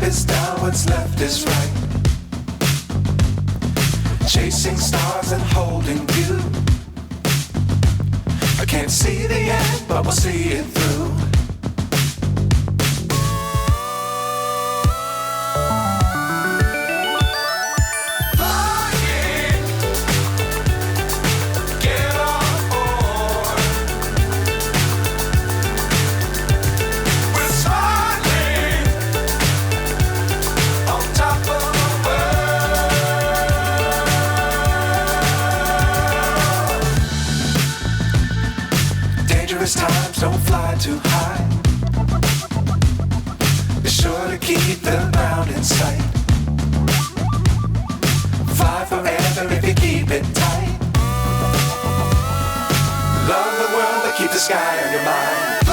is down, what's left is right. Chasing stars and holding you. I can't see the end, but we'll see it through. Times don't fly too high. Be sure to keep the ground in sight. Fly forever if you keep it tight. Love the world but keep the sky on your mind.